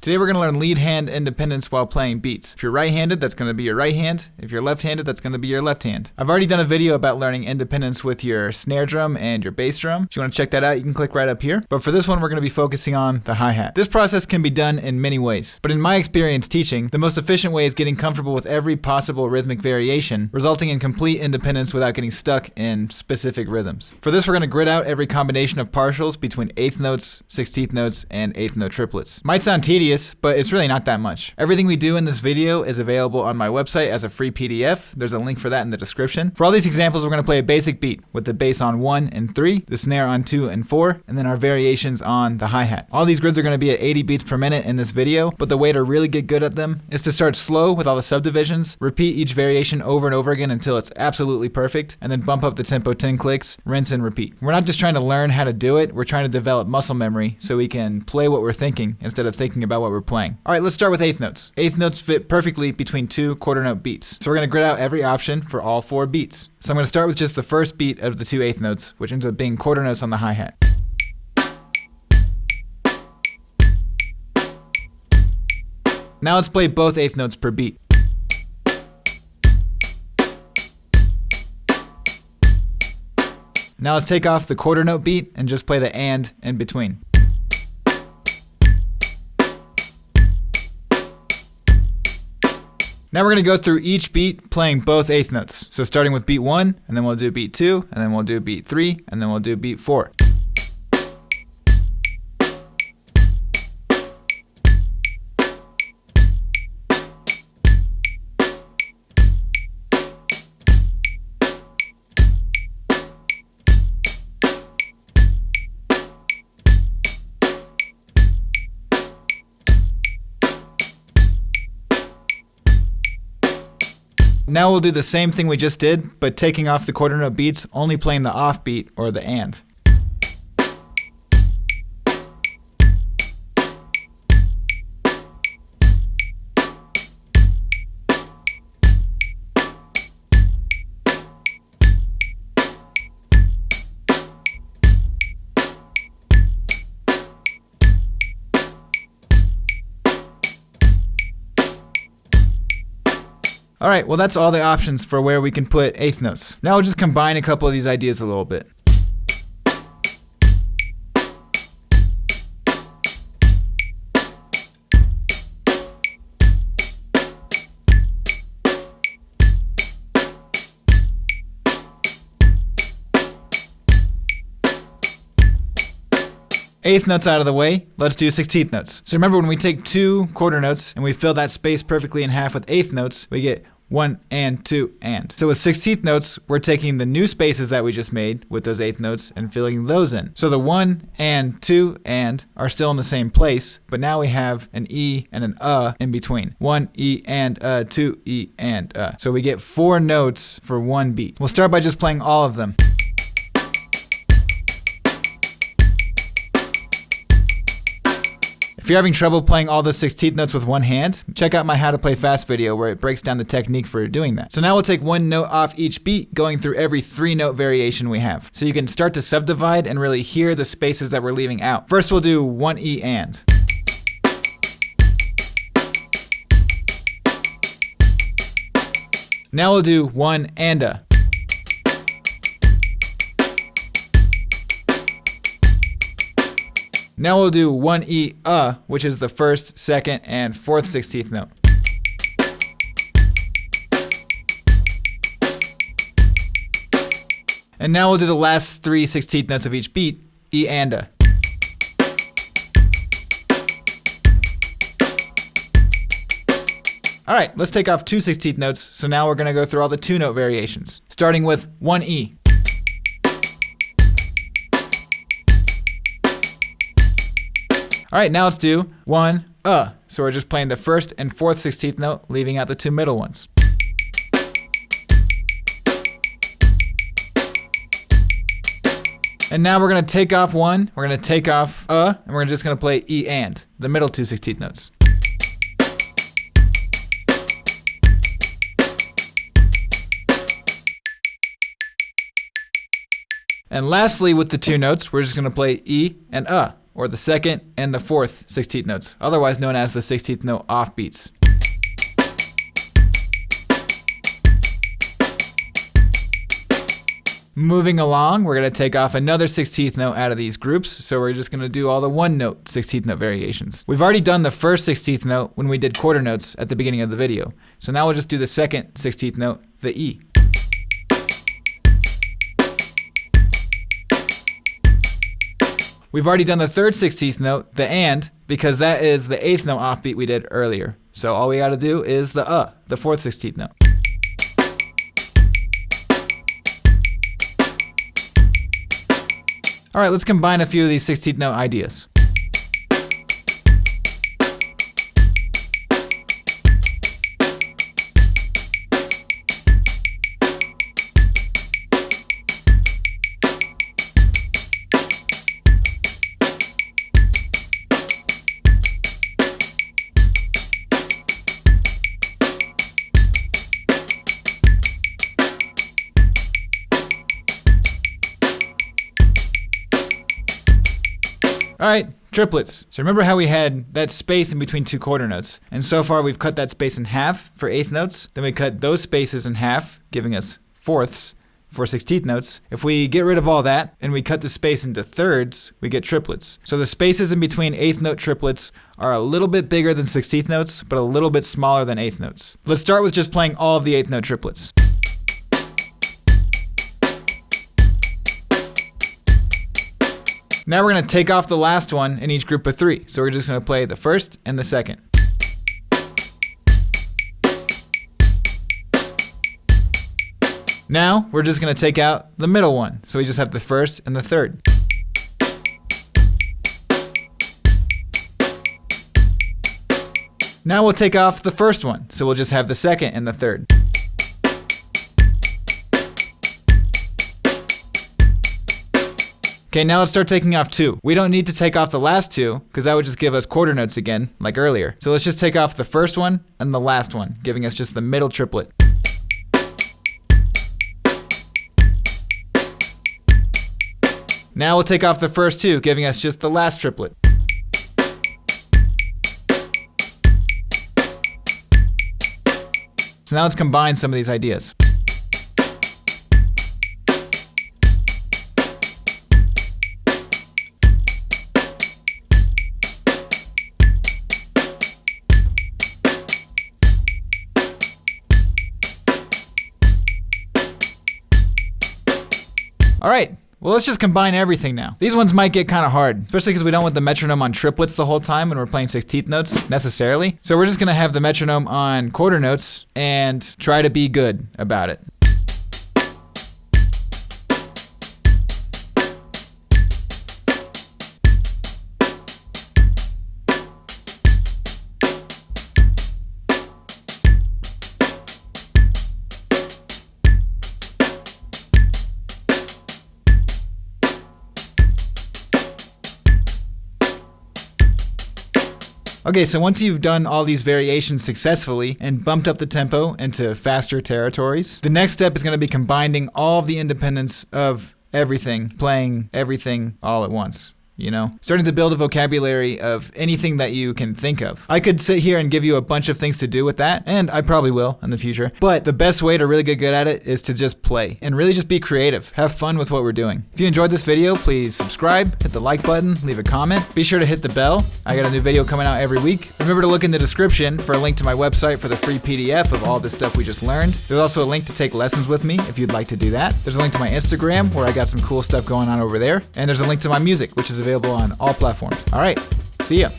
Today we're going to learn lead hand independence while playing beats. If you're right-handed, that's going to be your right hand. If you're left-handed, that's going to be your left hand. I've already done a video about learning independence with your snare drum and your bass drum. If you want to check that out, you can click right up here. But for this one, we're going to be focusing on the hi-hat. This process can be done in many ways. But in my experience teaching, the most efficient way is getting comfortable with every possible rhythmic variation, resulting in complete independence without getting stuck in specific rhythms. For this, we're going to grid out every combination of partials between eighth notes, 16th notes, and eighth note triplets. Might sound tedious, but it's really not that much. Everything we do in this video is available on my website as a free PDF. There's a link for that in the description. For all these examples, we're going to play a basic beat with the bass on 1 and 3, the snare on 2 and 4, and then our variations on the hi-hat. All these grids are going to be at 80 beats per minute in this video, but the way to really get good at them is to start slow with all the subdivisions, repeat each variation over and over again until it's absolutely perfect, and then bump up the tempo 10 clicks, rinse and repeat. We're not just trying to learn how to do it, we're trying to develop muscle memory so we can play what we're thinking instead of thinking about what we're playing. All right, let's start with eighth notes. Eighth notes fit perfectly between two quarter note beats. So we're going to grid out every option for all 4 beats. So I'm going to start with just the first beat of the 2 eighth notes, which ends up being quarter notes on the hi-hat. Now let's play both eighth notes per beat. Now let's take off the quarter note beat and just play the and in between. Now we're going to go through each beat playing both eighth notes. So starting with beat 1, and then we'll do beat 2, and then we'll do beat 3, and then we'll do beat 4. Now we'll do the same thing we just did, but taking off the quarter note beats, only playing the off beat or the and. Alright, well that's all the options for where we can put eighth notes. Now we'll just combine a couple of these ideas a little bit. Eighth notes out of the way, let's do 16th notes. So remember when we take 2 quarter notes and we fill that space perfectly in half with eighth notes, we get 1 and 2 and. So with 16th notes, we're taking the new spaces that we just made with those eighth notes and filling those in. So the 1 and 2 and are still in the same place, but now we have an E and an in between. 1 E and 2 E and So we get 4 notes for 1 beat. We'll start by just playing all of them. If you're having trouble playing all the 16th notes with one hand, check out my How to Play Fast video where it breaks down the technique for doing that. So now we'll take 1 note off each beat, going through every 3 note variation we have. So you can start to subdivide and really hear the spaces that we're leaving out. First we'll do 1 E and. Now we'll do 1 and a. Now we'll do 1 E which is the first, second, and fourth 16th note. And now we'll do the last 3 16th notes of each beat, E and a. Alright, let's take off 2 16th notes, so now we're going to go through all the 2 note variations, starting with 1 E. Alright, now let's do 1 So we're just playing the first and fourth 16th note, leaving out the 2 middle ones. And now we're going to take off 1, we're going to take off and we're just going to play E and, the middle 2 16th notes. And lastly, with the 2 notes, we're just going to play E and or the second and the fourth 16th notes, otherwise known as the 16th note offbeats. Moving along, we're going to take off another 16th note out of these groups, so we're just going to do all the one note 16th note variations. We've already done the first 16th note when we did quarter notes at the beginning of the video, so now we'll just do the second 16th note, the E. We've already done the third 16th note, the AND, because that is the 8th note offbeat we did earlier. So all we got to do is the fourth 16th note. All right, let's combine a few of these 16th note ideas. All right, triplets. So remember how we had that space in between two quarter notes? And so far we've cut that space in half for 8th notes. Then we cut those spaces in half, giving us fourths for 16th notes. If we get rid of all that and we cut the space into thirds, we get triplets. So the spaces in between 8th note triplets are a little bit bigger than 16th notes, but a little bit smaller than 8th notes. Let's start with just playing all of the 8th note triplets. Now we're going to take off the last one in each group of 3. So we're just going to play the first and the second. Now we're just going to take out the middle one. So we just have the first and the third. Now we'll take off the first one. So we'll just have the second and the third. Okay, now let's start taking off 2. We don't need to take off the last 2 because that would just give us quarter notes again, like earlier. So let's just take off the first one and the last one, giving us just the middle triplet. Now we'll take off the first 2, giving us just the last triplet. So now let's combine some of these ideas. All right, well, let's just combine everything now. These ones might get kind of hard, especially because we don't want the metronome on triplets the whole time when we're playing 16th notes necessarily. So we're just gonna have the metronome on quarter notes and try to be good about it. Okay, so once you've done all these variations successfully and bumped up the tempo into faster territories, the next step is going to be combining all of the independence of everything, playing everything all at once. You know, starting to build a vocabulary of anything that you can think of. I could sit here and give you a bunch of things to do with that, and I probably will in the future. But the best way to really get good at it is to just play and really just be creative. Have fun with what we're doing. If you enjoyed this video, please subscribe, hit the like button, leave a comment. Be sure to hit the bell. I got a new video coming out every week. Remember to look in the description for a link to my website for the free PDF of all the stuff we just learned. There's also a link to take lessons with me if you'd like to do that. There's a link to my Instagram where I got some cool stuff going on over there. And there's a link to my music, which is available on all platforms. All right, see ya.